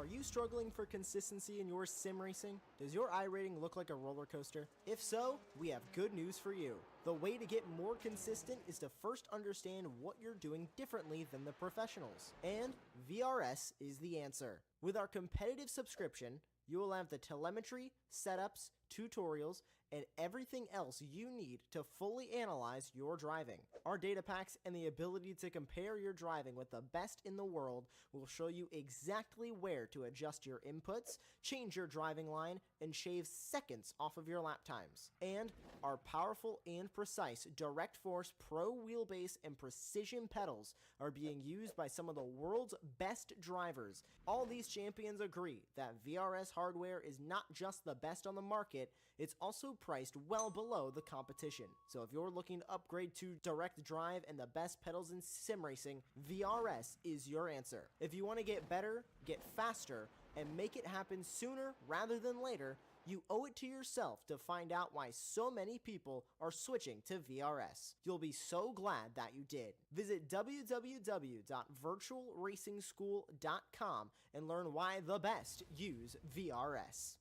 Are you struggling for consistency in your sim racing? Does your iRating look like a roller coaster? If so, we have good news for you. The way to get more consistent is to first understand what you're doing differently than the professionals. And VRS is the answer. With our competitive subscription, you will have the telemetry, setups, tutorials, and everything else you need to fully analyze your driving. Our data packs and the ability to compare your driving with the best in the world will show you exactly where to adjust your inputs, change your driving line, and shave seconds off of your lap times. And our powerful and precise Direct Force Pro wheelbase and precision pedals are being used by some of the world's best drivers. All these champions agree that VRS hardware is not just the best on the market, it's also priced well below the competition. So if you're looking to upgrade to direct drive and the best pedals in sim racing, VRS is your answer. If you want to get better, get faster, and make it happen sooner rather than later, you owe it to yourself to find out why so many people are switching to VRS. You'll be so glad that you did. Visit www.virtualracingschool.com and learn why the best use VRS.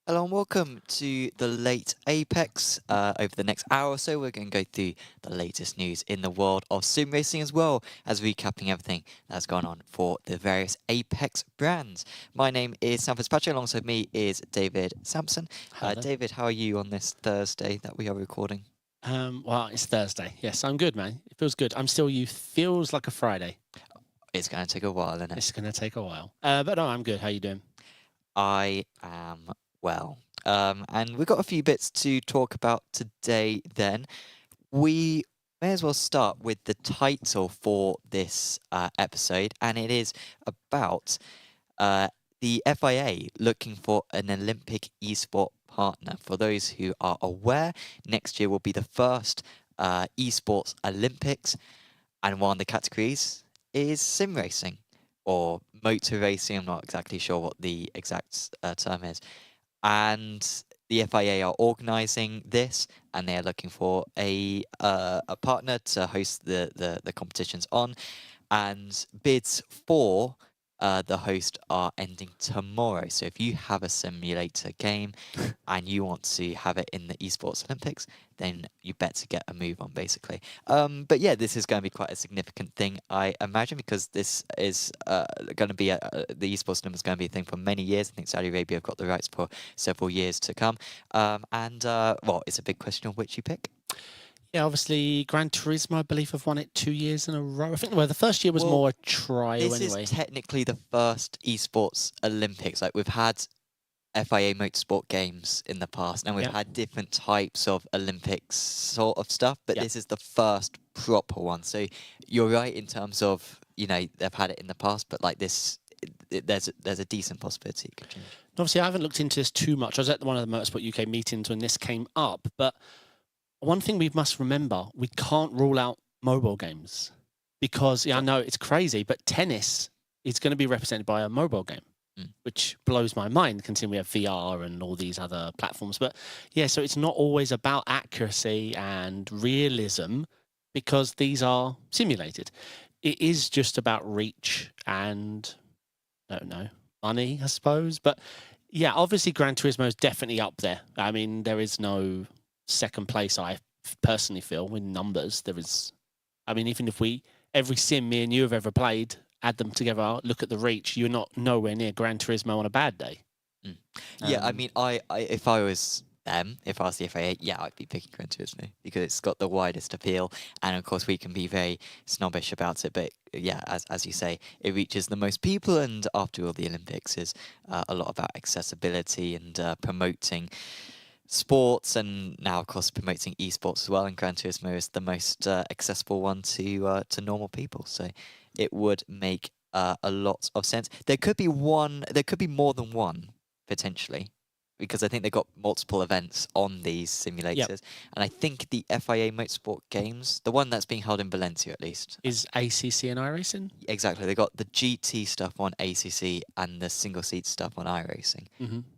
Hello and welcome to the late Apex. Over the next hour or so, we're going to go through the latest news in the world of sim racing, as well as recapping everything that's gone on for the various Apex brands. My name is Sam Fitzpatrick. Alongside me is David Sampson. David, how are you on this Thursday that we are recording? Well, it's Thursday. Yes, I'm good, man. It feels good. I'm still you. Feels like a Friday. It's going to take a while, isn't it? It's going to take a while. But no, I'm good. How you doing? I am well. And we've got a few bits to talk about today then. We may as well start with the title for this episode, and it is about the FIA looking for an Olympic esport partner. For those who are aware, next year will be the first esports Olympics, and one of the categories is sim racing or motor racing. I'm not exactly sure what the exact term is. And the FIA are organising this, and they are looking for a partner to host the competitions on. And bids for the host are ending tomorrow. So if you have a simulator game and you want to have it in the Esports Olympics, then you better get a move on, basically. But yeah, this is going to be quite a significant thing, I imagine, because this is going to be the Esports Olympics is going to be a thing for many years. I think Saudi Arabia have got the rights for several years to come. Well, it's a big question of which you pick. Yeah, obviously, Gran Turismo, I believe, have won it 2 years in a row. I think the first year was more a trial this anyway. This is technically the first esports Olympics. Like, we've had FIA Motorsport Games in the past, and we've had different types of Olympics sort of stuff, but this is the first proper one. So you're right in terms of, you know, they've had it in the past, but like this, there's a decent possibility it could change. Obviously, I haven't looked into this too much. I was at one of the Motorsport UK meetings when this came up, but one thing we must remember, we can't rule out mobile games because, I know it's crazy, but tennis is going to be represented by a mobile game, which blows my mind considering we have VR and all these other platforms. But yeah, so it's not always about accuracy and realism because these are simulated. It is just about reach and, I don't know, money, I suppose. But yeah, obviously Gran Turismo is definitely up there. I mean, there is no second place, I personally feel, in numbers. There is, I mean, even if every sim me and you have ever played, add them together, look at the reach, you're not nowhere near Gran Turismo on a bad day. Yeah, I mean, I if I was them, if I was the FIA, yeah, I'd be picking Gran Turismo because it's got the widest appeal, and of course we can be very snobbish about it, but yeah, as you say, it reaches the most people, and after all, the Olympics is a lot about accessibility and promoting sports, and now of course promoting esports as well, and Gran Turismo is the most accessible one to normal people, so it would make a lot of sense. There could be more than one potentially, because I think they've got multiple events on these simulators. And I think the FIA Motorsport Games, the one that's being held in Valencia at least, is ACC and iRacing. Exactly, they got the GT stuff on ACC and the single seat stuff on iRacing.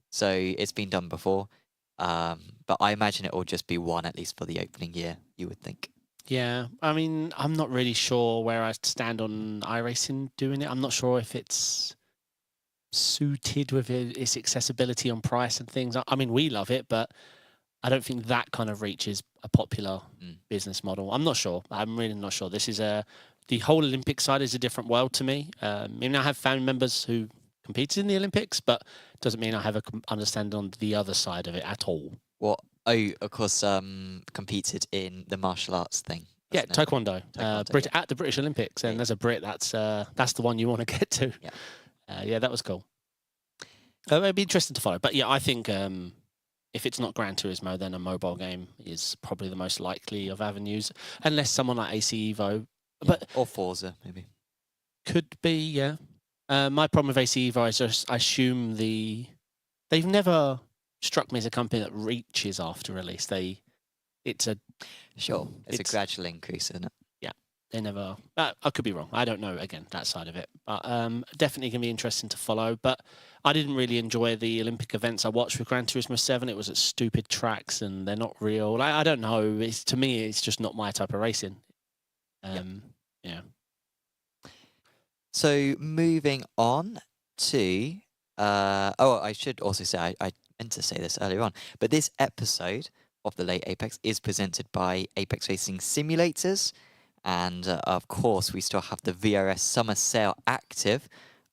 So it's been done before, but I imagine it will just be one at least for the opening year, you would think. Yeah, I mean, I'm not really sure where I stand on iRacing doing it. I'm not sure if it's suited with its accessibility on price and things. I mean, we love it, but I don't think that kind of reach is a popular business model. I'm not sure. I'm really not sure. This is the whole Olympic side is a different world to me. I mean, I have family members who competed in the Olympics, but doesn't mean I have a understanding on the other side of it at all. Well, oh, of course, competed in the martial arts thing. Yeah, Taekwondo. At the British Olympics, and as a Brit, that's the one you want to get to. Yeah. Yeah, that was cool. It'd be interesting to follow. But yeah, I think if it's not Gran Turismo, then a mobile game is probably the most likely of avenues, unless someone like AC Evo, but or Forza maybe could be. Yeah, my problem with AC Evo is just I assume they've never struck me as a company that reaches after release. It's a gradual increase, isn't it? They never. I could be wrong. I don't know. Again, that side of it, but definitely can be interesting to follow. But I didn't really enjoy the Olympic events I watched with Gran Turismo 7. It was at stupid tracks, and they're not real. I don't know. To me, it's just not my type of racing. Yeah. So moving on to. I should also say I meant to say this earlier on, but this episode of the Late Apex is presented by Apex Racing Simulators. And of course, we still have the VRS summer sale active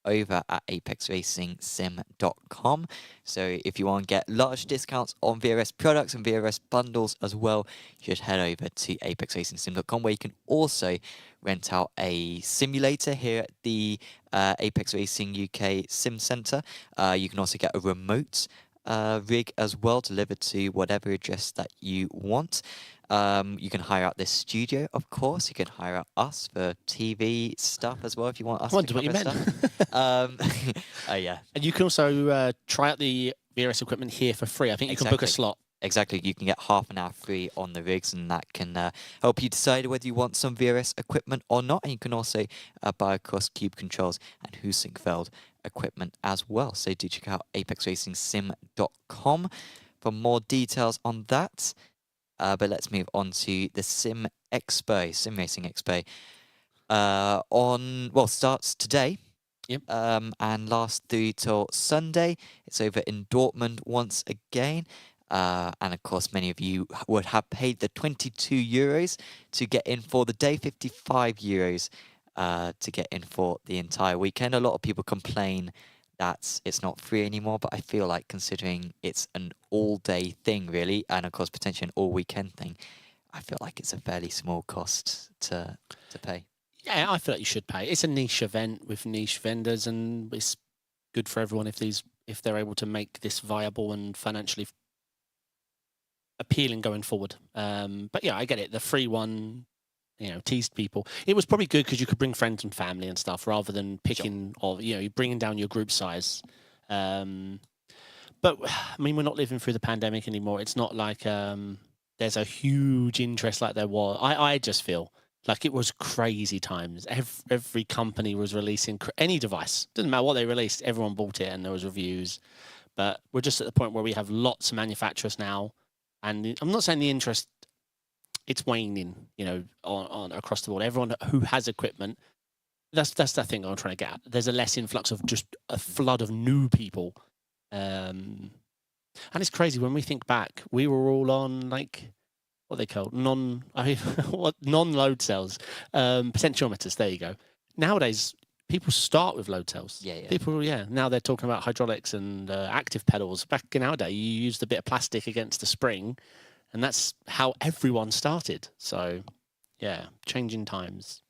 over at apexracingsim.com. So if you want to get large discounts on VRS products and VRS bundles as well, you should head over to apexracingsim.com, where you can also rent out a simulator here at the Apex Racing UK Sim Centre. You can also get a remote rig as well, delivered to whatever address that you want. You can hire out this studio, of course. You can hire out us for TV stuff as well if you want us to cover stuff. Yeah. And you can also try out the VRS equipment here for free. I think you can book a slot. Exactly. You can get half an hour free on the rigs, and that can help you decide whether you want some VRS equipment or not. And you can also buy across Cube Controls and Husingfeld equipment as well. So do check out apexracingsim.com for more details on that. But let's move on to the Sim Racing Expo. Starts today. Yep. And lasts through till Sunday. It's over in Dortmund once again. And of course, many of you would have paid the €22 to get in for the day, €55 to get in for the entire weekend. A lot of people complain that it's not free anymore, but I feel like considering it's an all-day thing, really, and of course potentially an all-weekend thing, I feel like it's a fairly small cost to pay. Yeah, I feel like you should pay. It's a niche event with niche vendors, and it's good for everyone if they're able to make this viable and financially appealing going forward. But yeah, I get it. The free one, teased people. It was probably good because you could bring friends and family and stuff rather than picking or you're bringing down your group size. But I mean, we're not living through the pandemic anymore. It's not like there's a huge interest like there was. I just feel like it was crazy times. Every company was releasing any device. Doesn't matter what they released. Everyone bought it and there was reviews. But we're just at the point where we have lots of manufacturers now. And I'm not saying the interest, it's waning, on across the board. Everyone who has equipment, that's the thing I'm trying to get at. There's a less influx of just a flood of new people. And it's crazy when we think back, we were all on what they call non-load cells, potentiometers. There you go. Nowadays, people start with load cells. Yeah, yeah. People, now they're talking about hydraulics and active pedals. Back in our day, you used a bit of plastic against the spring, and that's how everyone started. So, yeah, changing times.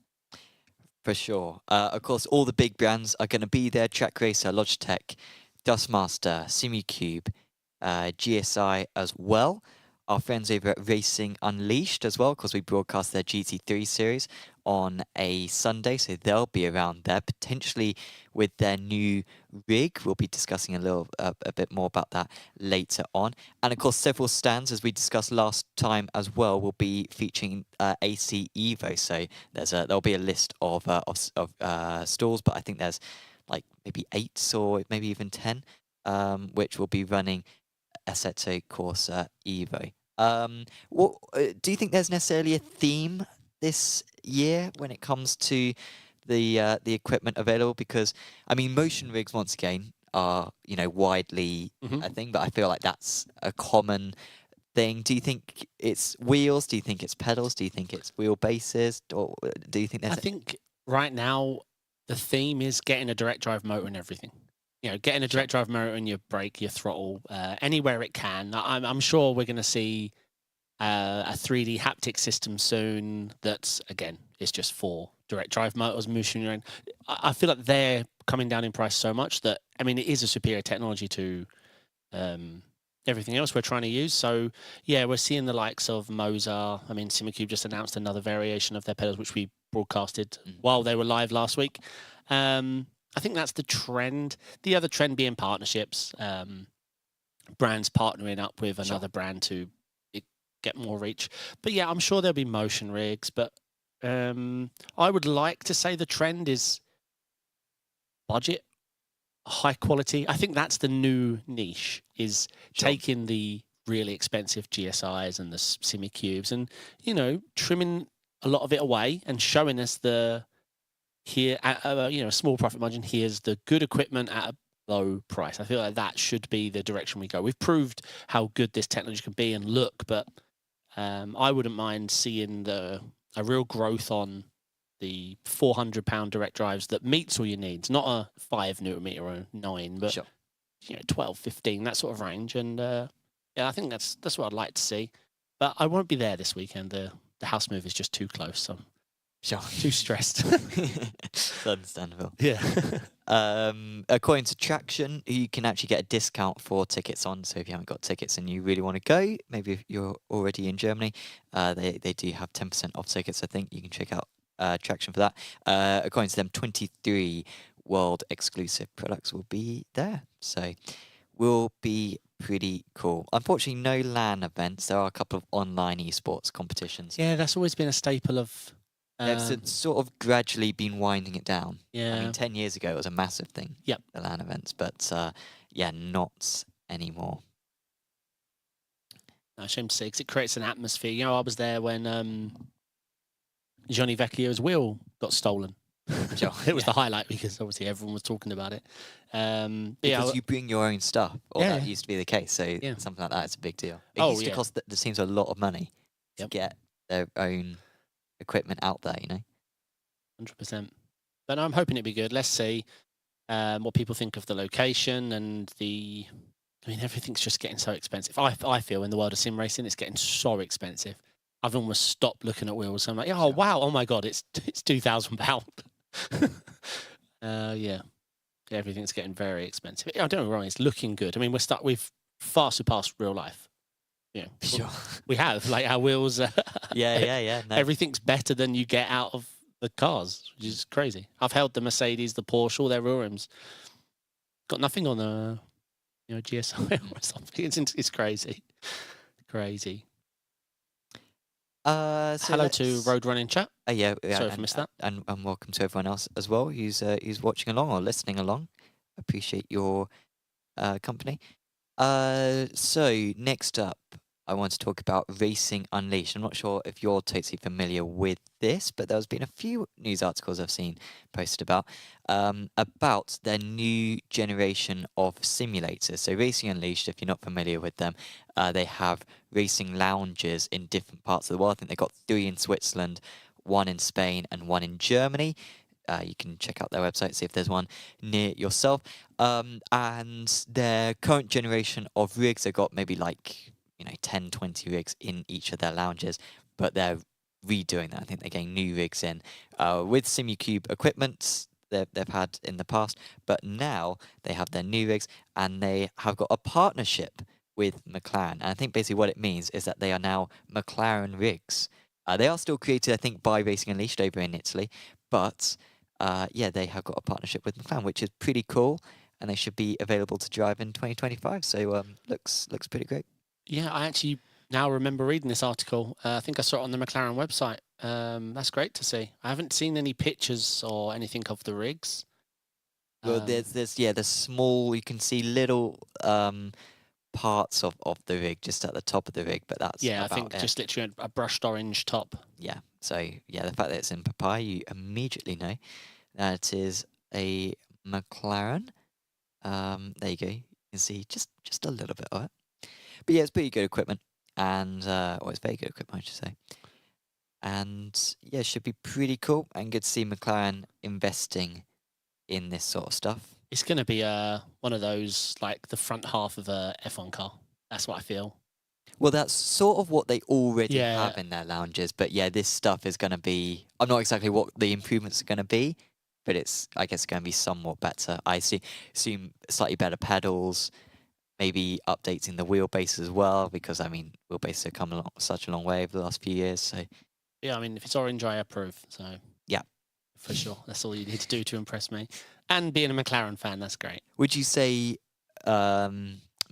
For sure. Of course, all the big brands are going to be there. Track Racer, Logitech, Dustmaster, SimuCube, GSI as well. Our friends over at Racing Unleashed as well, because we broadcast their GT3 series on a Sunday, so they'll be around there, potentially with their new rig. We'll be discussing a bit more about that later on. And of course, several stands, as we discussed last time as well, will be featuring AC Evo. So there'll be a list of stalls, but I think there's like maybe 8 or maybe even 10, which will be running Assetto Corsa Evo. What do you think there's necessarily a theme this year when it comes to the equipment available? Because I mean, motion rigs once again are widely a thing, but I feel like that's a common thing. Do you think it's wheels? Do you think it's pedals? Do you think it's wheelbases? Or do you think there's? I think right now the theme is getting a direct drive motor and everything. Getting a direct drive motor in your brake, your throttle, anywhere it can. I'm sure we're going to see a 3D haptic system soon. That's again, it's just for direct drive motors, motion. I feel like they're coming down in price so much that it is a superior technology to everything else we're trying to use. So yeah, we're seeing the likes of Moza. SimCube just announced another variation of their pedals, which we broadcasted while they were live last week. I think that's the trend. The other trend being partnerships, brands partnering up with another brand to get more reach. But yeah, I'm sure there'll be motion rigs. But I would like to say the trend is budget, high quality. I think that's the new niche, is taking the really expensive GSIs and the SimiCubes and, trimming a lot of it away and showing us here at a small profit margin. Here's the good equipment at a low price. I feel like that should be the direction we go. We've proved how good this technology can be and look, but I wouldn't mind seeing a real growth on the £400 direct drives that meets all your needs, not a 5 Nm or a 9, but 12, 15, that sort of range. And I think that's what I'd like to see. But I won't be there this weekend. The house move is just too close. So too stressed. It's understandable. Yeah. According to Traction, you can actually get a discount for tickets on. So if you haven't got tickets and you really want to go, maybe if you're already in Germany, they do have 10% off tickets. I think you can check out Traction for that. According to them, 23 world exclusive products will be there. So will be pretty cool. Unfortunately, no LAN events. There are a couple of online esports competitions. Yeah, that's always been a staple of. It's sort of gradually been winding it down. Yeah. 10 years ago it was a massive thing. Yep. The LAN events, but not anymore. No, shame to say, because it creates an atmosphere. I was there when Johnny Vecchio's wheel got stolen. It was the highlight because obviously everyone was talking about it. Because you bring your own stuff, or that used to be the case. So Yeah. something like that is a big deal. It used to cost the teams a lot of money to get their own equipment out there, 100%. But I'm hoping it'd be good. Let's see what people think of the location and everything's just getting so expensive. I feel in the world of sim racing, it's getting so expensive. I've almost stopped looking at wheels. I'm like, wow, oh my god, it's £2,000. Yeah, everything's getting very expensive. I don't get me wrong, it's looking good. We've far surpassed real life. We have, like, our wheels. Yeah. No. Everything's better than you get out of the cars, which is crazy. I've held the Mercedes, the Porsche, all their rear rims. Got nothing on the GSI or something. It's crazy. Hello to Road Running Chat. Yeah. Sorry if I missed that. And welcome to everyone else as well who's watching along or listening along. Appreciate your company. So next up, I want to talk about Racing Unleashed. I'm not sure if you're totally familiar with this, but there's been a few news articles I've seen posted about their new generation of simulators. So Racing Unleashed, if you're not familiar with them, they have racing lounges in different parts of the world. I think they've got 3 in Switzerland, 1 in Spain, and 1 in Germany. you can check out their website, see if there's one near yourself. And their current generation of rigs, they've got maybe like 10, 20 rigs in each of their lounges, but they're redoing that. I think they're getting new rigs in with SimuCube equipment they've had in the past, but now they have their new rigs and they have got a partnership with McLaren. And I think basically what it means is that they are now McLaren rigs. They are still created, I think, by Racing Unleashed over in Italy, but yeah, they have got a partnership with McLaren, which is pretty cool, and they should be available to drive in 2025. So looks pretty great. Yeah, I actually now remember reading this article. I think I saw it on the McLaren website. That's great to see. I haven't seen any pictures or anything of the rigs. Well, there's small. You can see little parts of the rig just at the top of the rig, but that's I about think it. just literally a brushed orange top. Yeah. So yeah, the fact that it's in papaya, you immediately know that it is a McLaren. There you go. You can see just a little bit of it. But yeah, it's pretty good equipment, and it's very good equipment, I should say. And yeah, it should be pretty cool and good to see McLaren investing in this sort of stuff. It's going to be one of those, like the front half of a F1 car. That's what I feel. Well, that's sort of what they already Yeah. have in their lounges. But yeah, this stuff is going to be... I'm not exactly what the improvements are going to be, but I guess it's going to be somewhat better. I assume slightly better pedals, maybe updating the wheelbase as well, because, I mean, wheelbases have come along such a long way over the last few years. So Yeah, I mean, if it's orange, I approve. So yeah, for sure. That's all you need to do to impress me. And being a McLaren fan, that's great. would you say...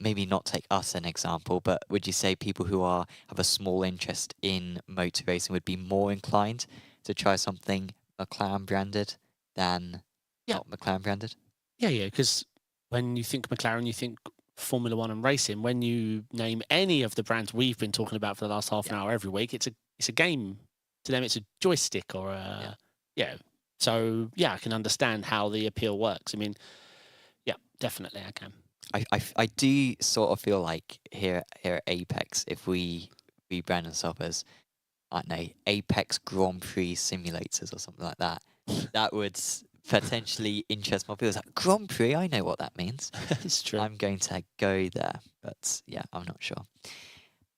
maybe not take us an example, but would you say people who have a small interest in motor racing would be more inclined to try something McLaren branded than not McLaren branded? Yeah, because when you think McLaren, you think Formula One and racing. When you name any of the brands we've been talking about for the last half an hour every week, it's a game. To them, it's a joystick or a So yeah, I can understand how the appeal works. I mean, yeah, definitely I can. I do sort of feel like here at Apex, if we rebrand ourselves as, I don't know, Apex Grand Prix simulators or something like that, that would potentially interest more people. It's like, Grand Prix, I know what that means. It's true. I'm going to go there, but yeah, I'm not sure.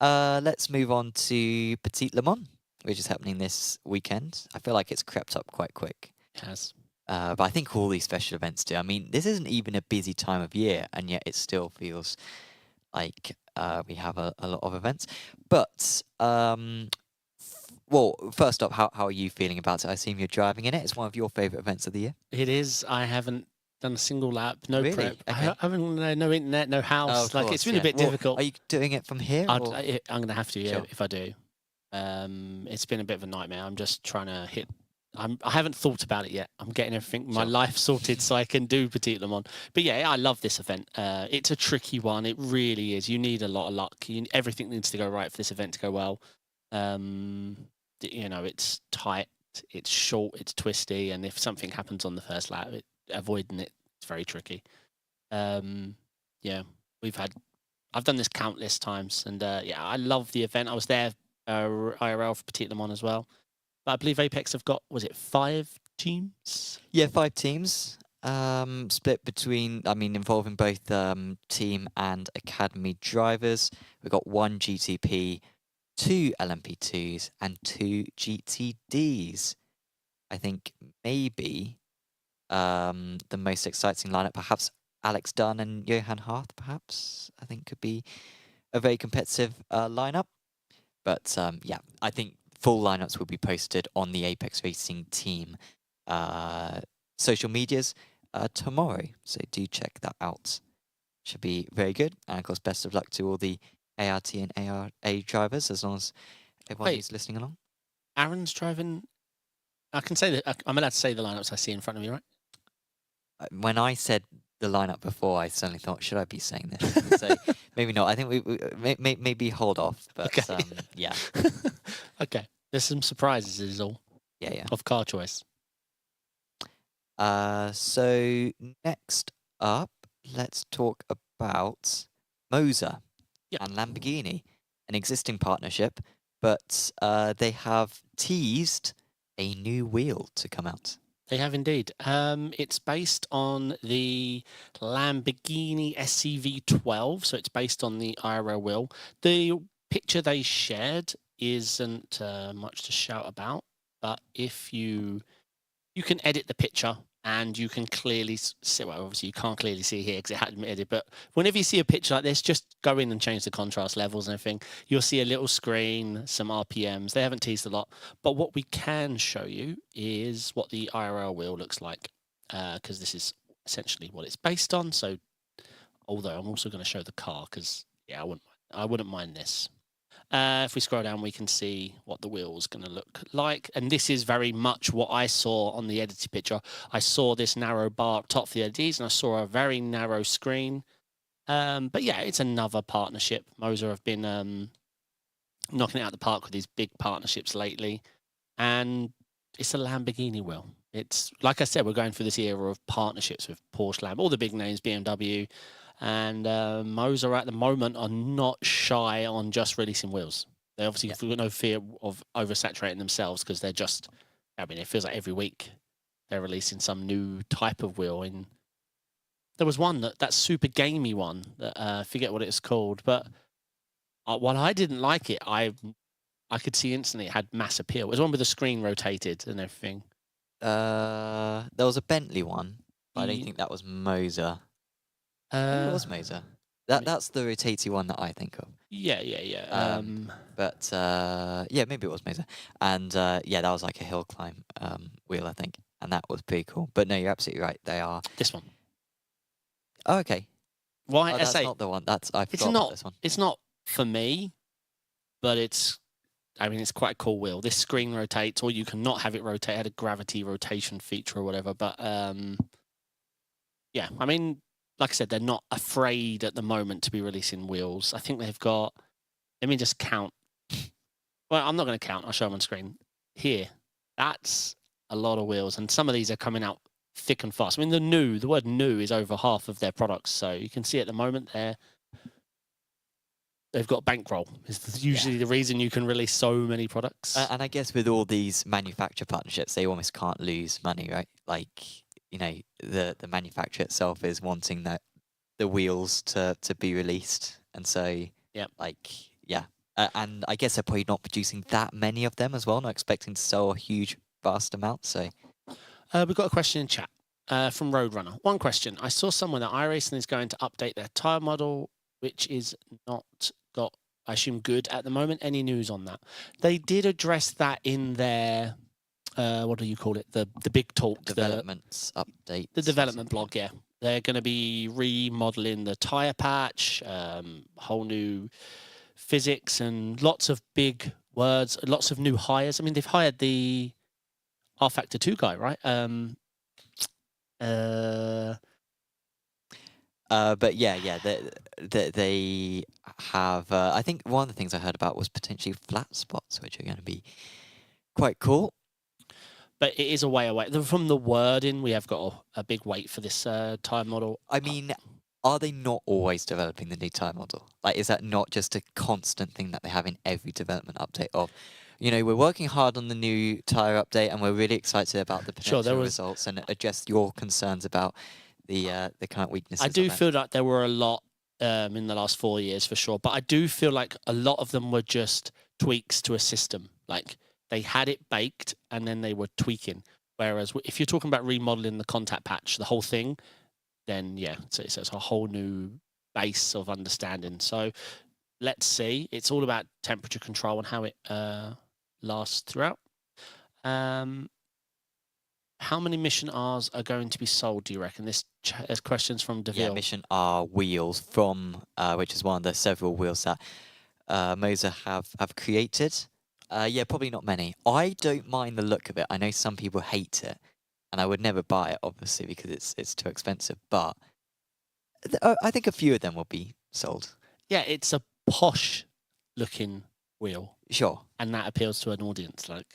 Let's move on to Petit Le Mans, which is happening this weekend. I feel like it's crept up quite quick. It has. But I think all these special events do. I mean, this isn't even a busy time of year, and yet it still feels like we have a lot of events. But, well, first up, how are you feeling about it? I assume you're driving in it. It's one of your favourite events of the year. It is. I haven't done a single lap, no Really? prep. Okay. I haven't, no internet, no house. Oh, of It's course, been a bit Well, difficult. Are you doing it from here? Or? I'm going to have to, Sure. if I do. It's been a bit of a nightmare. I'm just trying to hit. I haven't thought about it yet. I'm getting everything, my life sorted so I can do Petit Le Mans. But yeah, I love this event. It's a tricky one. It really is. You need a lot of luck. Everything needs to go right for this event to go well. It's tight, it's short, it's twisty, and if something happens on the first lap, avoiding it's very tricky. Yeah, I've done this countless times, and yeah, I love the event. I was there IRL for Petit Le Mans as well. But I believe Apex have got, was it 5 teams? Yeah, 5 teams. Split between, involving both team and academy drivers. We've got 1 GTP, 2 LMP2s, and 2 GTDs. I think maybe the most exciting lineup, perhaps Alex Dunn and Johan Hart, perhaps, I think could be a very competitive lineup. But yeah, I think full lineups will be posted on the Apex Racing team social medias tomorrow. So do check that out. Should be very good. And of course, best of luck to all the ART and ARA drivers, as long as everyone is listening along. Aaron's driving. I can say that. I'm allowed to say the lineups I see in front of me, right? When I said the lineup before, I suddenly thought, should I be saying this? So maybe not. I think we maybe hold off. But Okay. Yeah. Okay. There's some surprises, is all. Yeah. Of car choice. So next up, let's talk about Moza and Lamborghini, an existing partnership, but they have teased a new wheel to come out. They have indeed. It's based on the Lamborghini SCV12, so it's based on the IRL wheel. The picture they shared isn't much to shout about, but if you can edit the picture and you can clearly see, well, obviously you can't clearly see here because it hadn't been edited, but whenever you see a picture like this, just go in and change the contrast levels and everything. You'll see a little screen, some RPMs. They haven't teased a lot, but what we can show you is what the IRL wheel looks like, because this is essentially what it's based on. So, although I'm also going to show the car because, yeah, I wouldn't mind this. If we scroll down, we can see what the wheel's going to look like. And this is very much what I saw on the edited picture. I saw this narrow bar up top for the LEDs, and I saw a very narrow screen. But yeah, it's another partnership. Moza have been knocking it out of the park with these big partnerships lately. And it's a Lamborghini wheel. It's, like I said, we're going through this era of partnerships with Porsche, Lamb, all the big names, BMW. And Moza at the moment are not shy on just releasing wheels. They obviously have got no fear of oversaturating themselves because they're just, I mean, it feels like every week they're releasing some new type of wheel. And there was one, that super gamey one, that I forget what it's called. But while I didn't like it, I could see instantly it had mass appeal. It was one with the screen rotated and everything. There was a Bentley one, but I don't think that was Moza. Maybe it was Moza. That's the rotating one that I think of. Yeah. But yeah, maybe it was Moza. And yeah, that was like a hill climb wheel, I think, and that was pretty cool. But no, you're absolutely right. They are this one. Oh, okay. Why? That's not the one. I forgot about this one. It's not for me, but it's. I mean, it's quite a cool wheel. This screen rotates, or you can not have it rotate. It had a gravity rotation feature or whatever. But yeah, I mean, like I said, they're not afraid at the moment to be releasing wheels. I think they've got, let me just count. Well, I'm not going to count. I'll show them on screen. Here, that's a lot of wheels. And some of these are coming out thick and fast. I mean, the word new is over half of their products. So you can see at the moment they've got bankroll. It's usually the reason you can release so many products. And I guess with all these manufacturer partnerships, they almost can't lose money, right? Like, you know, the manufacturer itself is wanting the wheels to be released, and so and I guess they're probably not producing that many of them as well, not expecting to sell a huge vast amount. So we've got a question in chat from Roadrunner. One question: I saw somewhere that iRacing is going to update their Tyre Model, which is not got, I assume, good at the moment. Any news on that? They did address that in their what do you call it? The big talk, developments update, the development blog. Yeah, they're going to be remodeling the tire patch, whole new physics, and lots of big words, lots of new hires. I mean, they've hired the R Factor 2 guy, right? But yeah, they have. I think one of the things I heard about was potentially flat spots, which are going to be quite cool. But it is a way away. From the wording, we have got a big wait for this Tyre Model. I mean, are they not always developing the new Tyre Model? Like, is that not just a constant thing that they have in every development update of, you know, we're working hard on the new tyre update and we're really excited about the potential results and address your concerns about the current weaknesses. I do feel like there were a lot in the last 4 years for sure, but I do feel like a lot of them were just tweaks to a system. Like, they had it baked and then they were tweaking. Whereas if you're talking about remodeling the contact patch, the whole thing, then yeah, it's a whole new base of understanding. So let's see. It's all about temperature control and how it lasts throughout. How many Mission Rs are going to be sold, do you reckon? There's questions from DeVille. Yeah, Mission R wheels from, which is one of the several wheels that Moza have created. Yeah, probably not many. I don't mind the look of it. I know some people hate it, and I would never buy it, obviously, because it's too expensive. But I think a few of them will be sold. Yeah, it's a posh-looking wheel. Sure. And that appeals to an audience. Like,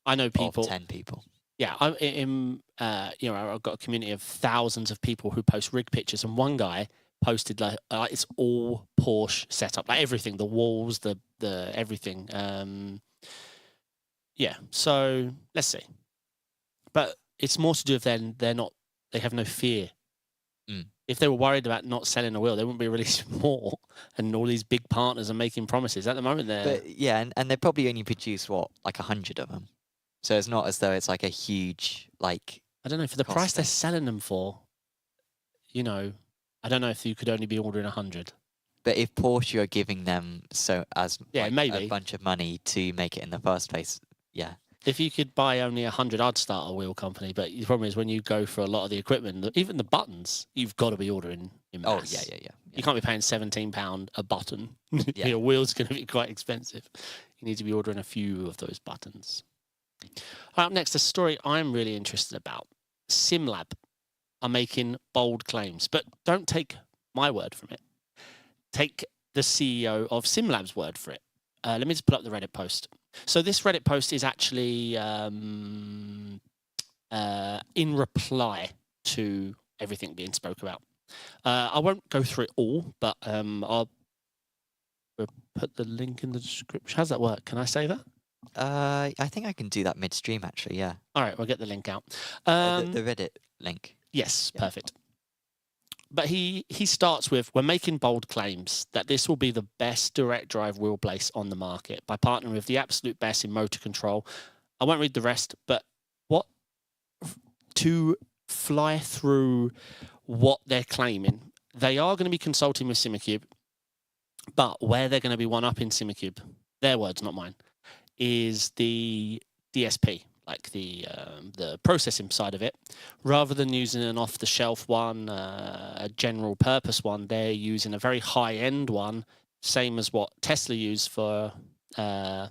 I know people... Of 10 people. Yeah, you know, I've got a community of thousands of people who post rig pictures, and one guy posted like it's all Porsche setup, like everything, the walls, the everything. Yeah, so let's see. But it's more to do with they have no fear. If they were worried about not selling a wheel, they wouldn't be releasing more. And all these big partners are making promises. At the moment, they're... But yeah, and they probably only produce, what, like 100 of them? So it's not as though it's like a huge, like... I don't know, for the price they're selling them for, you know, I don't know if you could only be ordering 100. But if Porsche are giving them maybe a bunch of money to make it in the first place, yeah. If you could buy only 100, I'd start a wheel company. But the problem is when you go for a lot of the equipment, even the buttons, you've got to be ordering in mass. Oh, yeah. You can't be paying £17 a button. Yeah. Your wheel's going to be quite expensive. You need to be ordering a few of those buttons. All right, up next, a story I'm really interested about. SimLab are making bold claims, but don't take my word from it. Take the CEO of SimLab's word for it. Let me just pull up the Reddit post. So this Reddit post is actually in reply to everything being spoke about. I won't go through it all, but I'll put the link in the description. How's that work? Can I say that? I think I can do that midstream, actually, yeah. All right, we'll get the link out. The Reddit link. Yes, yeah. Perfect. But he starts with, we're making bold claims that this will be the best direct drive wheelbase on the market by partnering with the absolute best in motor control. I won't read the rest, but to fly through what they're claiming, they are going to be consulting with SimCube, but where they're going to be one-upping SimCube, their words, not mine, is the DSP, like the processing side of it. Rather than using an off-the-shelf one, a general-purpose one, they're using a very high-end one, same as what Tesla use for how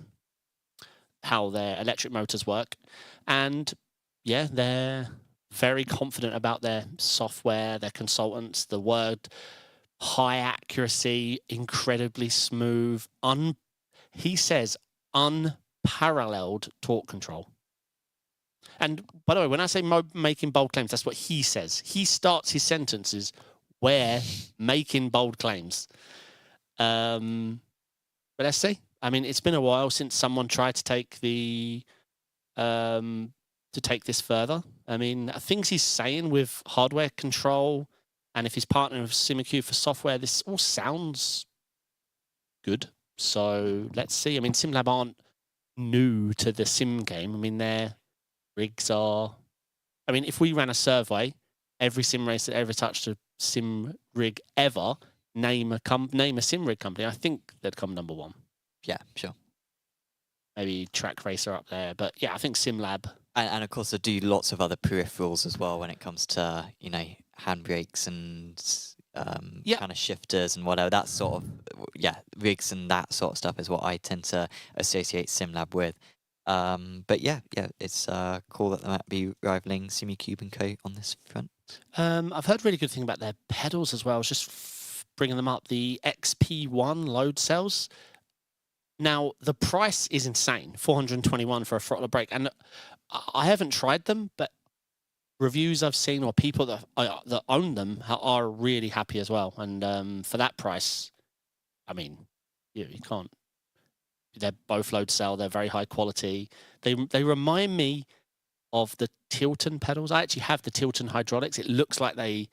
their electric motors work. And, yeah, they're very confident about their software, their consultants, the word high accuracy, incredibly smooth, he says unparalleled torque control. And by the way, when I say making bold claims, that's what he says. He starts his sentences where making bold claims. But let's see. I mean, it's been a while since someone tried to take this further. I mean, things he's saying with hardware control, and if he's partnering with SimCube for software, this all sounds good. So let's see. I mean, SimLab aren't new to the sim game. I mean, their rigs are... I mean, if we ran a survey, every sim race that ever touched a sim rig ever, name a sim rig company, I think they'd come number one. Yeah, sure. Maybe Track Racer up there. But yeah, I think SimLab. And of course, they do lots of other peripherals as well when it comes to, you know, handbrakes and kind of shifters and whatever. That sort of, rigs and that sort of stuff is what I tend to associate SimLab with. But yeah, it's cool that they might be rivaling SimCube and Co on this front. I've heard really good thing about their pedals as well. Just bringing them up, the XP1 load cells. Now, the price is insane, $421 for a throttle brake. And I haven't tried them, but reviews I've seen or people that own them are really happy as well. And for that price, I mean, you can't. They're both load cell. They're very high quality. They remind me of the Tilton pedals. I actually have the Tilton hydraulics. It looks like they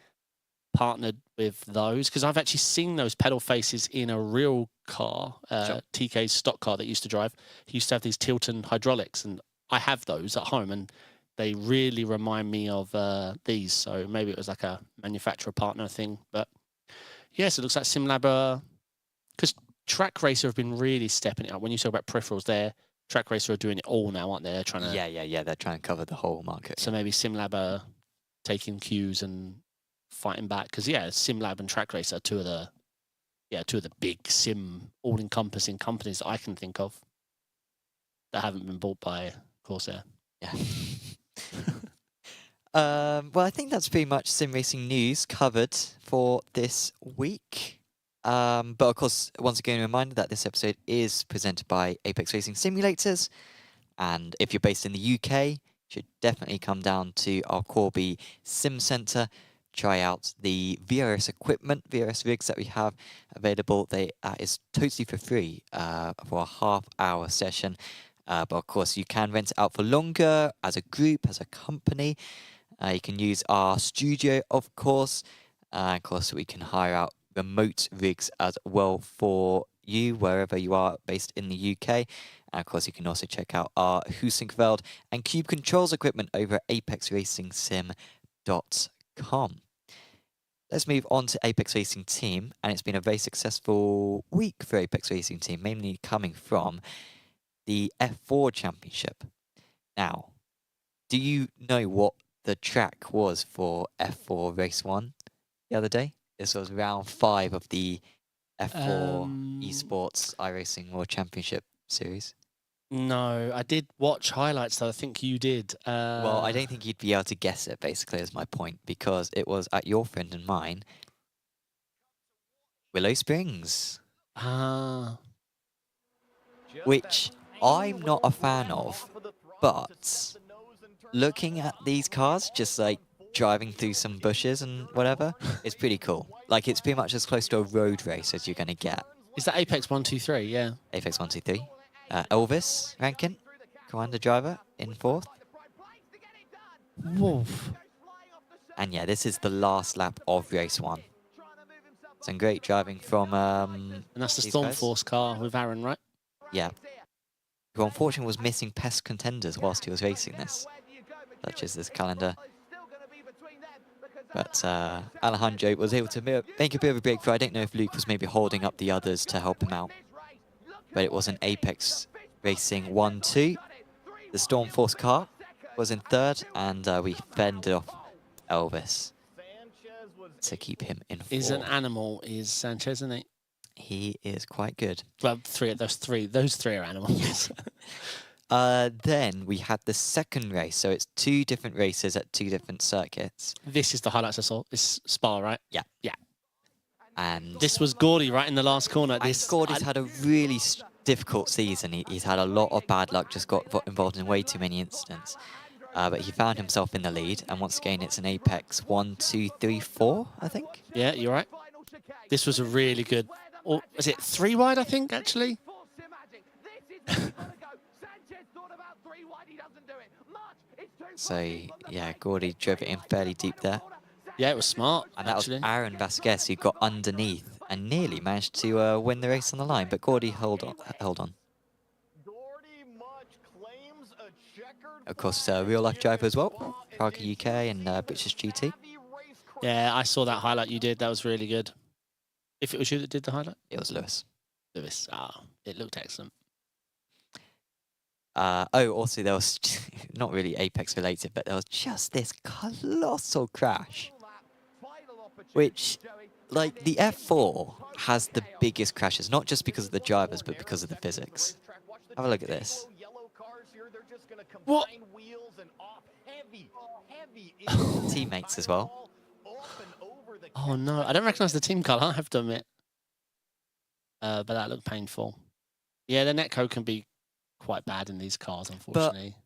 partnered with those because I've actually seen those pedal faces in a real car, Sure. TK's stock car that he used to drive. He used to have these Tilton hydraulics, and I have those at home, and they really remind me of these. So maybe it was like a manufacturer partner thing. But yes, it looks like SimLab, because Track Racer have been really stepping it up. When you talk about peripherals, Track Racer are doing it all now, aren't they? They're trying to... Yeah. They're trying to cover the whole market. So maybe SimLab are taking cues and fighting back. Because, SimLab and Track Racer are two of the big sim all-encompassing companies that I can think of that haven't been bought by Corsair. Yeah. Well, I think that's pretty much sim racing news covered for this week. But of course, once again, a reminder that this episode is presented by Apex Racing Simulators. And if you're based in the UK, you should definitely come down to our Corby Sim Centre. Try out the VRS equipment, VRS rigs that we have available. They is totally for free for a half-hour session. But of course, you can rent it out for longer as a group, as a company. You can use our studio, of course. Of course, we can hire out remote rigs as well for you, wherever you are based in the UK. And of course, you can also check out our Husingveld and Cube Controls equipment over at apexracingsim.com. Let's move on to Apex Racing Team, and it's been a very successful week for Apex Racing Team, mainly coming from the F4 Championship. Now, do you know what the track was for F4 Race 1 the other day? This was round 5 of the F4 Esports iRacing World Championship Series. No, I did watch highlights though. I think you did. Well, I don't think you'd be able to guess it, basically, is my point, because it was at your friend and mine, Willow Springs, which I'm not a fan of, but looking at these cars, just like driving through some bushes and whatever, it's pretty cool. Like, it's pretty much as close to a road race as you're going to get. Is that Apex 123? Yeah. Apex 123. Elvis Rankin, commander driver, in 4th. Wolf. And yeah, this is the last lap of race 1. Some great driving from And that's the Stormforce car with Aaron, right? Yeah. Who unfortunately was missing PESC contenders whilst he was racing this, such as this calendar. But Alejandro was able to make a bit of a breakthrough. I don't know if Luke was maybe holding up the others to help him out. But it was an Apex Racing 1-2. The Stormforce car was in 3rd, and we fended off Elvis to keep him in 4th. Is an animal, is Sanchez, isn't he? He is quite good. Well, those three are animals. Then we had the second race, so it's 2 different races at 2 different circuits. This is the highlights I saw. It's Spa, right? Yeah. Yeah. And this was Gordy right in the last corner. Gordy's had a really difficult season. He's had a lot of bad luck, just got involved in way too many incidents. But he found himself in the lead, and once again, it's an Apex 1, 2, 3, 4, I think. Yeah, you're right. This was a really good... Or is it 3 wide, I think, actually? So, yeah, Gordy drove it in fairly deep there. Yeah, it was smart, And that actually. was Aaron Vasquez who got underneath and nearly managed to win the race on the line, but Gordy held on. Of course, real-life driver as well, Prague UK and British GT. Yeah, I saw that highlight you did. That was really good. If it was you that did the highlight? It was Lewis. Lewis. It looked excellent. Also, there was, not really Apex related, but there was just this colossal crash. Which, like, the F4 has the biggest crashes, not just because of the drivers, but because of the physics. Have a look at this. What? Teammates as well. Oh, no. I don't recognise the team colour, I have to admit. But that looked painful. Yeah, the netcode can be quite bad in these cars, unfortunately.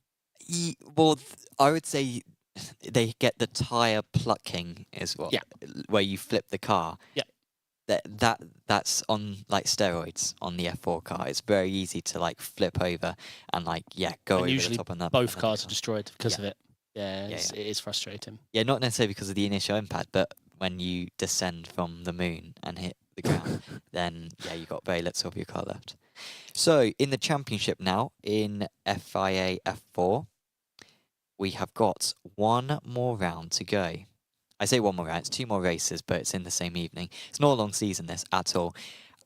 Well, I would say they get the tyre plucking as well, where you flip the car. Yeah. That's on like steroids on the F4 car. It's very easy to like flip over and like go over the top of that. Both cars are destroyed because of it. Yeah, it is frustrating. Yeah, not necessarily because of the initial impact, but when you descend from the moon and hit the ground, then you got very little of your car left. So in the championship now, in FIA F4, we have got 1 more round to go. I say 1 more round, it's 2 more races, but it's in the same evening. It's not a long season, this, at all.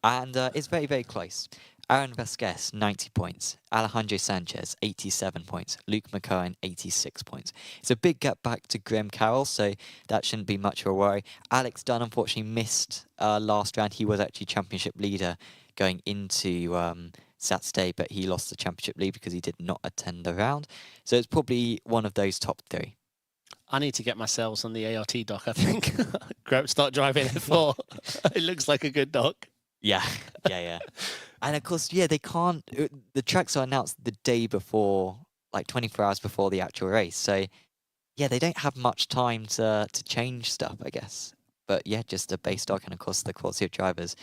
And it's very, very close. Aaron Vasquez, 90 points. Alejandro Sanchez, 87 points. Luke McCowan, 86 points. It's a big gap back to Graham Carroll, so that shouldn't be much of a worry. Alex Dunn, unfortunately, missed last round. He was actually championship leader going into Saturday, but he lost the championship lead because he did not attend the round. So it's probably one of those top 3. I need to get myself on the ART dock, I think. Start driving F4. It looks like a good dock. Yeah. And of course, they can't... The tracks are announced the day before, like 24 hours before the actual race. So, they don't have much time to change stuff, I guess. But just the base stock and, of course, the quality of drivers.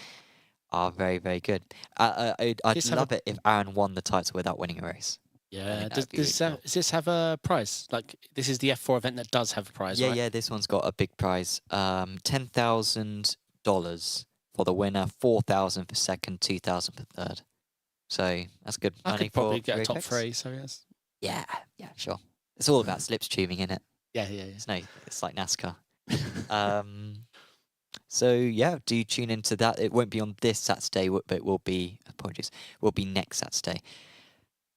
are very, very good. I'd Just have love it if Aaron won the title without winning a race. Yeah. that would be really cool. Does this have a prize? Like, this is the F4 event that does have a prize, Yeah, right? yeah, this one's got a big prize. $10,000 for the winner, 4,000 for second, 2,000 for third. So that's good I money could probably for get a top Apex. 3, so yes. Yeah, sure. It's all about slipstreaming, isn't it? Yeah. It's like NASCAR. So yeah, do tune into that. It won't be on this Saturday, but it will be. Apologies, will be next Saturday.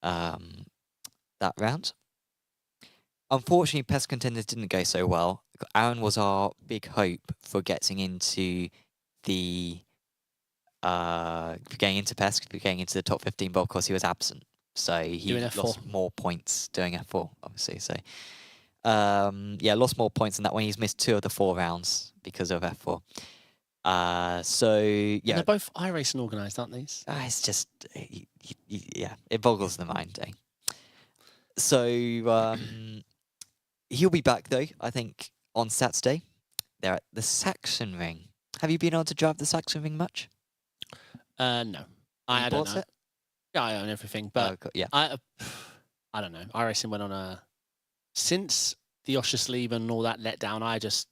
That round. Unfortunately, PESC Contenders didn't go so well. Aaron was our big hope for getting into the getting into PESC, for getting into the top 15, but of course he was absent, so he Doing F4. lost more points doing F4, obviously. So yeah, lost more points in that one. He's missed 2 of the 4 rounds because of F4. So And yeah, they're both iRacing organised, aren't these? it's just yeah, it boggles the mind, eh? So he'll be back though, I think, on Saturday. They're at the Saxon Ring. Have you been able to drive the Saxon Ring much? No. I don't bought know. it? Yeah, I own everything, but Yeah. I don't know. iRacing went on a since the Oschersleben and all that let down. I'll just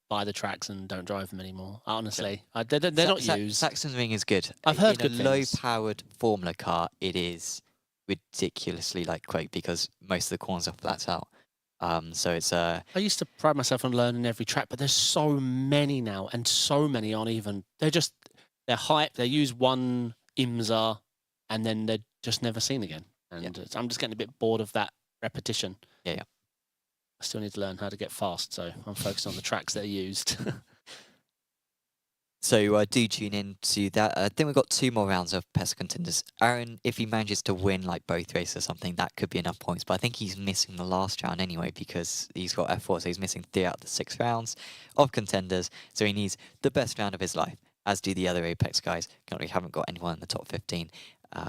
buy the tracks and don't drive them anymore. Honestly, they're not used. Saxon Ring is good. I've heard in good a things. low-powered Formula car, it is ridiculously quick because most of the corners are flat out. So it's I used to pride myself on learning every track, but there's so many now, and so many aren't even. They're hype. They use one IMSA, and then they're just never seen again. And I'm just getting a bit bored of that repetition. Yeah. I still need to learn how to get fast, so I'm focused on the tracks that are used. So do tune in to that. I think we've got 2 more rounds of PESC Contenders. Aaron, if he manages to win both races or something, that could be enough points. But I think he's missing the last round anyway because he's got F4, so he's missing 3 out of the 6 rounds of Contenders. So he needs the best round of his life, as do the other Apex guys. Currently haven't got anyone in the top 15.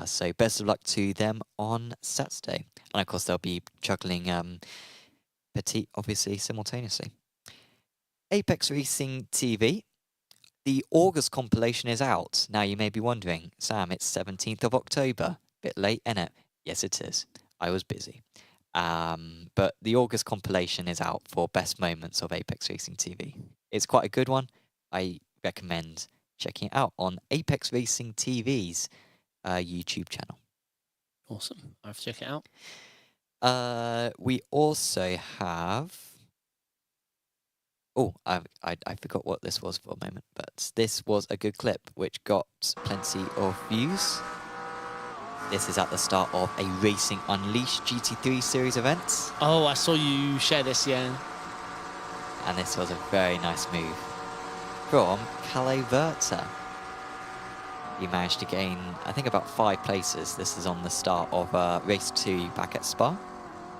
So best of luck to them on Saturday. And of course they'll be juggling Petit, obviously, simultaneously. Apex Racing TV. The August compilation is out. Now you may be wondering, Sam, it's 17th of October. Bit late, innit? Yes, it is. I was busy. But the August compilation is out for best moments of Apex Racing TV. It's quite a good one. I recommend checking it out on Apex Racing TV's YouTube channel. Awesome. I have to check it out. We also have... Oh, I forgot what this was for a moment, but this was a good clip which got plenty of views. This is at the start of a Racing Unleashed GT3 series event. Oh, I saw you share this, yeah. And this was a very nice move from Calais Verta. He managed to gain, I think, about 5 places. This is on the start of race 2 back at Spa.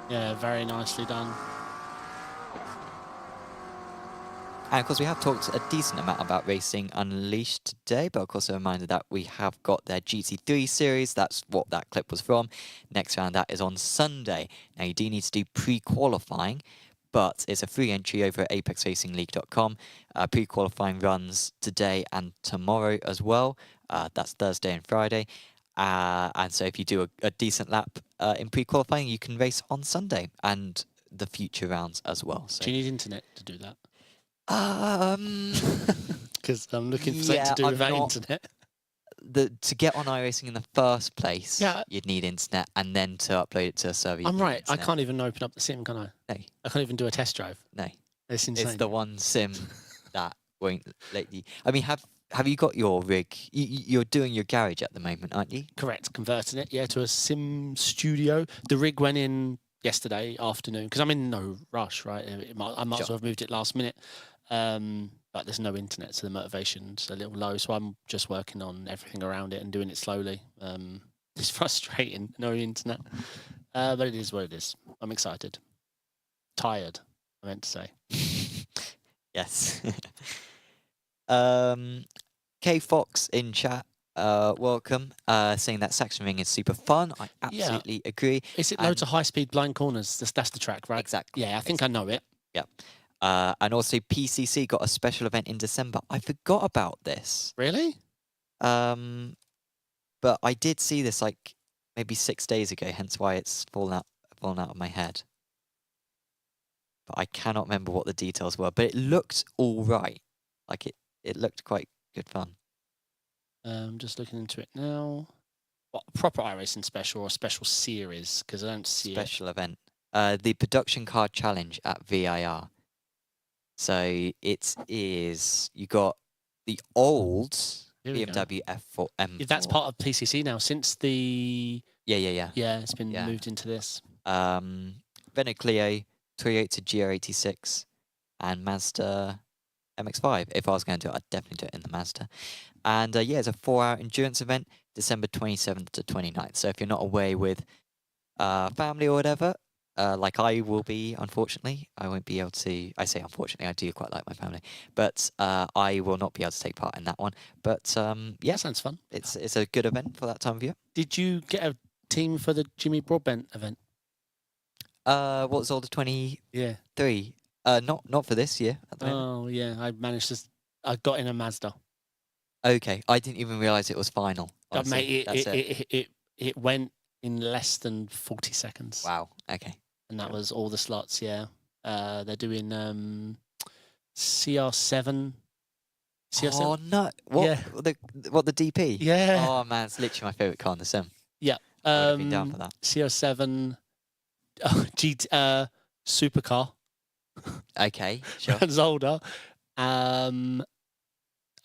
Yeah, very nicely done. And of course, we have talked a decent amount about Racing Unleashed today, but of course, a reminder that we have got their GT3 series. That's what that clip was from. Next round, that is on Sunday. Now, you do need to do pre-qualifying, but it's a free entry over at apexracingleague.com. Pre-qualifying runs today and tomorrow as well. That's Thursday and Friday. And so if you do a decent lap in pre-qualifying, you can race on Sunday and the future rounds as well. So. Do you need internet to do that? Because I'm looking for something to do with that internet. To get on iRacing in the first place, you'd need internet, and then to upload it to a server. I'm right. I can't even open up the sim, can I? No. I can't even do a test drive. No. It's insane. It's the one sim that won't let you. I mean, have you got your rig? You're doing your garage at the moment, aren't you? Correct. Converting it, to a sim studio. The rig went in yesterday afternoon because I'm in no rush, right? I might as well have moved it last minute. But there's no internet, so the motivation's a little low. So I'm just working on everything around it and doing it slowly. It's frustrating, no internet. But it is what it is. I'm excited. Tired, I meant to say. Yes. K Fox in chat, welcome. Saying that Saxon Ring is super fun. I absolutely agree. Is it loads of high-speed blind corners? That's the track, right? Exactly. Yeah, I think I know it. Yeah. And also PCC got a special event in December. I forgot about this. Really? But I did see this like maybe 6 days ago, hence why it's fallen out of my head. But I cannot remember what the details were. But it looked all right. Like it looked quite good fun. Just looking into it now. What, a proper iRacing special or a special series? Because I don't see Special event. The Production Car Challenge at VIR. So it is, you got the old Here we go. BMW F4 M4. Yeah, that's part of PCC now since the. Yeah. Yeah, it's been Yeah. moved into this. Renault Clio, Toyota GR86, and Mazda MX-5. If I was going to do it, I'd definitely do it in the Mazda. And yeah, it's a 4-hour endurance event, December 27th to 29th. So if you're not away with family or whatever, like I will be, unfortunately, I won't be able to. I say unfortunately, I do quite like my family, but I will not be able to take part in that one. But yeah, That sounds fun. it's a good event for that time of year. Did you get a team for the Jimmy Broadbent event? What was all the 23? Yeah. Not for this year at the moment. Oh yeah, I got in a Mazda. Okay, I didn't even realise it was final. God, Honestly. mate, it went in less than 40 seconds. Wow. Okay. And that Cool. was all the slots. Yeah. They're doing CR7. CR7. Oh no! What? Yeah. The DP? Yeah. Oh man, it's literally my favourite car in the sim. Yeah. I would have been down for that. CR7. Supercar. Okay, sure. Brands older.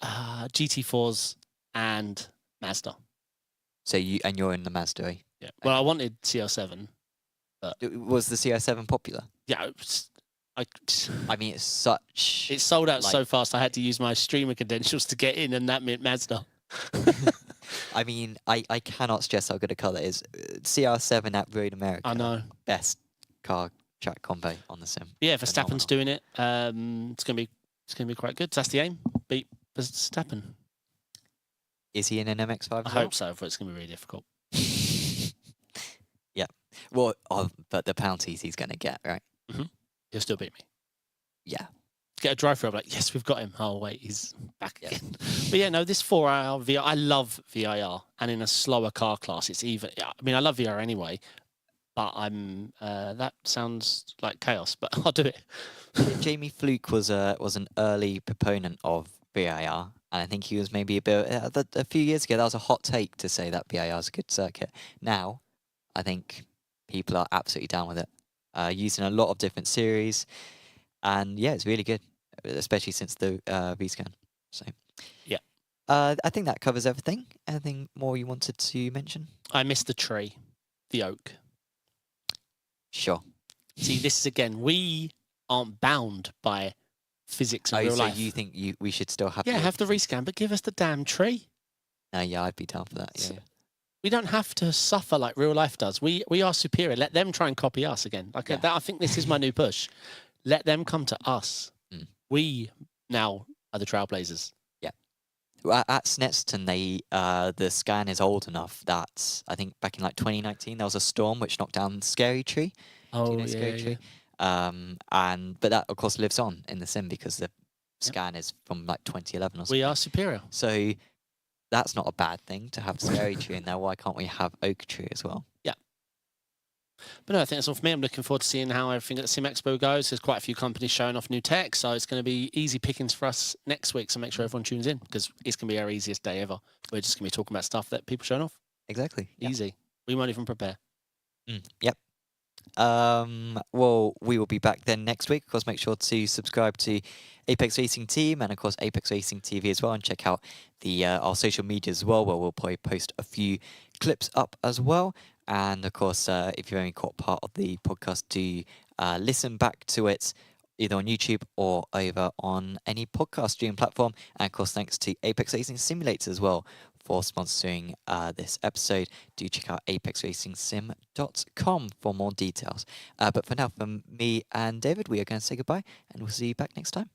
GT4s and Mazda. So you're in the Mazda. Eh? Yeah. Well, I wanted CR7. Was the CR7 popular? Yeah. I mean, it's such. It sold out so like- fast. I had to use my streamer credentials to get in, and that meant Mazda. I mean, I cannot stress how good a car that is. CR7 at Road America. I know. Best car track combo on the sim. Yeah, Verstappen's Phenomenal. doing it. It's gonna be quite good. So that's the aim. Beat Verstappen. Is he in an MX-5? I as well? hope so, but it's gonna be really difficult. Yeah. Well, but the penalties he's going to get, right? He'll still beat me. Yeah. Get a drive-through. I'm like, yes, we've got him. Oh wait, he's back Yeah. again. But yeah, no, this 4-hour VIR. I love VIR, and in a slower car class, it's even. I mean, I love VIR anyway, but I'm. That sounds like chaos, but I'll do it. Jamie Fluke was an early proponent of VIR, and I think he was maybe a few years ago. That was a hot take to say that VIR is a good circuit. Now, I think people are absolutely down with it, using a lot of different series, and yeah, it's really good, especially since the VScan. So Yeah. I think that covers everything. Anything more you wanted to mention? I missed the tree, the oak. Sure. See, this is again, we aren't bound by physics and real so life. you think we should still have? Yeah, have the rescan, but give us the damn tree. Yeah, I'd be down for that. Yeah. We don't have to suffer like real life does. We are superior. Let them try and copy us again. Like Yeah. that, I think this is my new push. Let them come to us. Mm. We now are the trailblazers. Well, at Snetterton, the scan is old enough that I think back in like 2019 there was a storm which knocked down Scary Tree. Oh, know Scary Tree? But that of course lives on in the sim because the scan is from like 2011 or something. We are superior. So that's not a bad thing to have Scary Tree in there. Why can't we have Oak Tree as well? But no, I think that's all for me. I'm looking forward to seeing how everything at the Sim Expo goes. There's quite a few companies showing off new tech, so it's going to be easy pickings for us next week. So make sure everyone tunes in because it's going to be our easiest day ever. We're just going to be talking about stuff that people showing off. Exactly. Yeah. Easy. We won't even prepare. Yep. Well, we will be back then next week. Of course, make sure to subscribe to Apex Racing Team and of course Apex Racing TV as well, and check out the our social media as well, where we'll probably post a few clips up as well. And of course, if you've only caught part of the podcast, do listen back to it either on YouTube or over on any podcast streaming platform. And of course, thanks to Apex Racing Simulator as well for sponsoring this episode. Do check out apexracingsim.com for more details. But for now, from me and David, we are going to say goodbye, and we'll see you back next time.